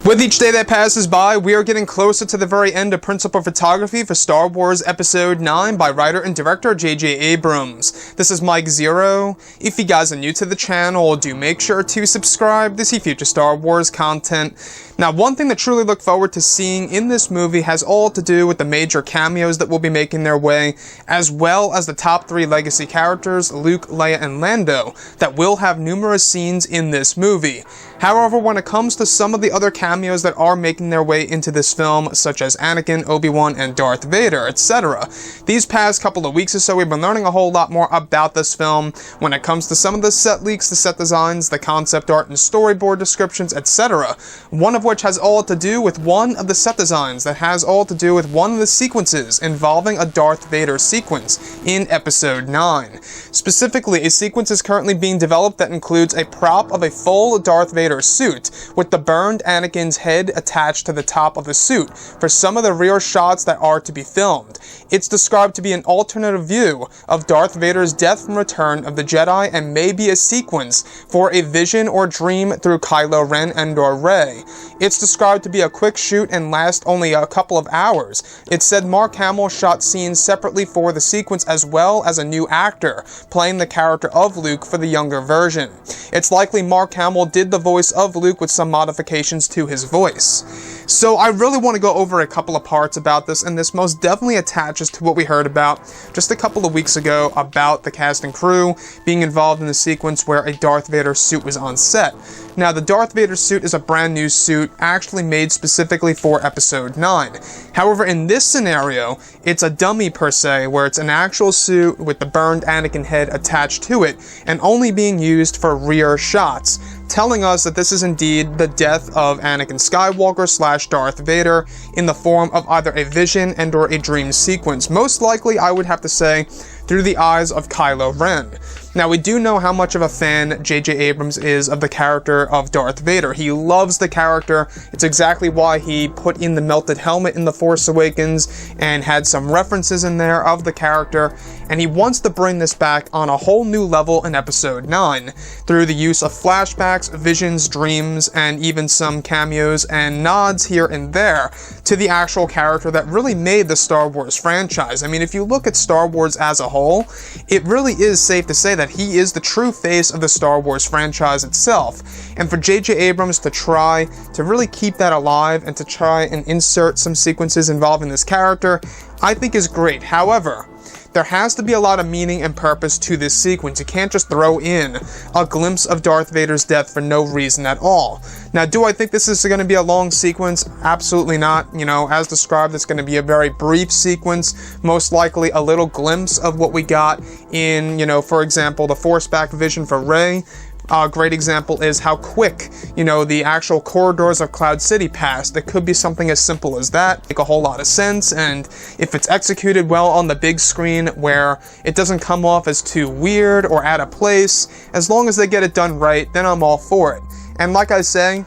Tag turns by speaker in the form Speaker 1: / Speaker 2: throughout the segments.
Speaker 1: With each day that passes by, we are getting closer to the very end of principal photography for Star Wars Episode 9 by writer and director J.J. Abrams. This is Mike Zero. If you guys are new to the channel, do make sure to subscribe to see future Star Wars content. Now, one thing to truly look forward to seeing in this movie has all to do with the major cameos that will be making their way, as well as the top 3 legacy characters, Luke, Leia, and Lando, that will have numerous scenes in this movie. However, when it comes to some of the other cameos that are making their way into this film, such as Anakin, Obi-Wan, and Darth Vader, etc., these past couple of weeks or so, we've been learning a whole lot more about this film when it comes to some of the set leaks, the set designs, the concept art, and storyboard descriptions, etc., one of which has all to do with one of the set designs that has all to do with one of the sequences involving a Darth Vader sequence in Episode 9. Specifically, a sequence is currently being developed that includes a prop of a full Darth Vader suit, with the burned Anakin's head attached to the top of the suit for some of the rear shots that are to be filmed. It's described to be an alternative view of Darth Vader's death from Return of the Jedi and may be a sequence for a vision or dream through Kylo Ren and/or Rey. It's described to be a quick shoot and last only a couple of hours. It said Mark Hamill shot scenes separately for the sequence as well as a new actor playing the character of Luke for the younger version. It's likely Mark Hamill did the voice of Luke with some modifications to his voice. So I really want to go over a couple of parts about this, and this most definitely attaches to what we heard about just a couple of weeks ago about the cast and crew being involved in the sequence where a Darth Vader suit was on set. Now, the Darth Vader suit is a brand new suit actually made specifically for Episode 9. However, in this scenario, it's a dummy per se, where it's an actual suit with the burned Anakin head attached to it and only being used for rear shots, telling us that this is indeed the death of Anakin Skywalker / Darth Vader in the form of either a vision and/or a dream sequence. Most likely, I would have to say, through the eyes of Kylo Ren. Now, we do know how much of a fan J.J. Abrams is of the character of Darth Vader. He loves the character. It's exactly why he put in the melted helmet in The Force Awakens and had some references in there of the character, and he wants to bring this back on a whole new level in Episode 9 through the use of flashbacks, visions, dreams, and even some cameos and nods here and there to the actual character that really made the Star Wars franchise. I mean, if you look at Star Wars as a whole, it really is safe to say that he is the true face of the Star Wars franchise itself. And for J.J. Abrams to try to really keep that alive and to try and insert some sequences involving this character, I think is great. However, there has to be a lot of meaning and purpose to this sequence. You can't just throw in a glimpse of Darth Vader's death for no reason at all. Now, do I think this is going to be a long sequence? Absolutely not. You know, as described, it's going to be a very brief sequence, most likely a little glimpse of what we got in, you know, for example, the Force-back vision for Rey. A great example is how quick, you know, the actual corridors of Cloud City passed. It could be something as simple as that, make a whole lot of sense, and if it's executed well on the big screen where it doesn't come off as too weird or out of place, as long as they get it done right, then I'm all for it. And like I say,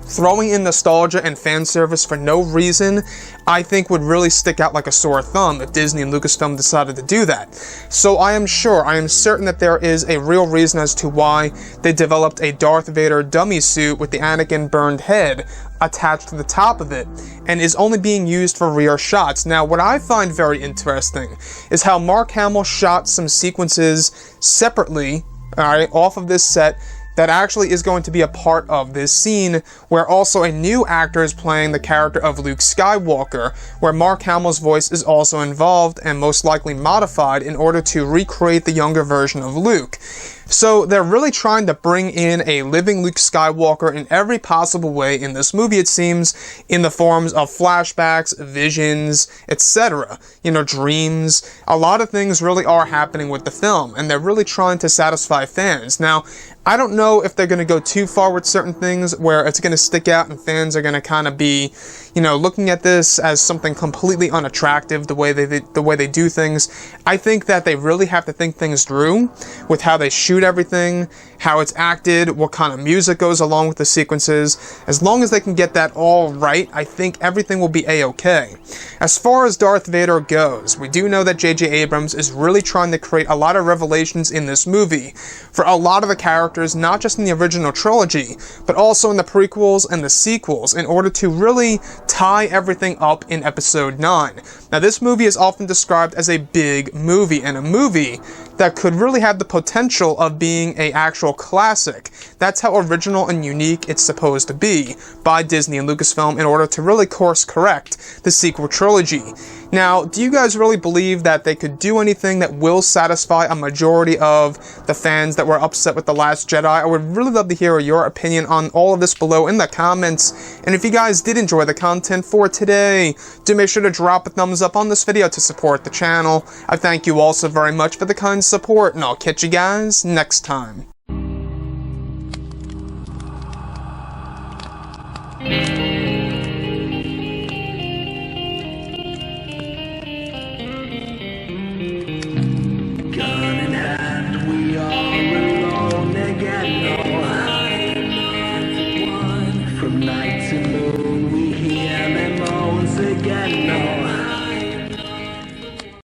Speaker 1: throwing in nostalgia and fan service for no reason, I think would really stick out like a sore thumb if Disney and Lucasfilm decided to do that. So I am certain that there is a real reason as to why they developed a Darth Vader dummy suit with the Anakin burned head attached to the top of it, and is only being used for rear shots. Now, what I find very interesting is how Mark Hamill shot some sequences separately, alright, off of this set, that actually is going to be a part of this scene, where also a new actor is playing the character of Luke Skywalker, where Mark Hamill's voice is also involved and most likely modified in order to recreate the younger version of Luke. So they're really trying to bring in a living Luke Skywalker in every possible way in this movie, it seems, in the forms of flashbacks, visions, etc. You know, dreams. A lot of things really are happening with the film, and they're really trying to satisfy fans. Now, I don't know if they're going to go too far with certain things where it's going to stick out and fans are going to kind of be, you know, looking at this as something completely unattractive, the way they do things. I think that they really have to think things through with how they shoot everything, how it's acted, what kind of music goes along with the sequences. As long as they can get that all right, I think everything will be a-okay. As far as Darth Vader goes, we do know that J.J. Abrams is really trying to create a lot of revelations in this movie for a lot of the characters, not just in the original trilogy, but also in the prequels and the sequels, in order to really tie everything up in Episode 9. Now, this movie is often described as a big movie, and a movie that could really have the potential of being an actual classic. That's how original and unique it's supposed to be by Disney and Lucasfilm in order to really course correct the sequel trilogy. Now, do you guys really believe that they could do anything that will satisfy a majority of the fans that were upset with The Last Jedi? I would really love to hear your opinion on all of this below in the comments. And if you guys did enjoy the content for today, do make sure to drop a thumbs up on this video to support the channel. I thank you all so very much for the kind support, and I'll catch you guys next time.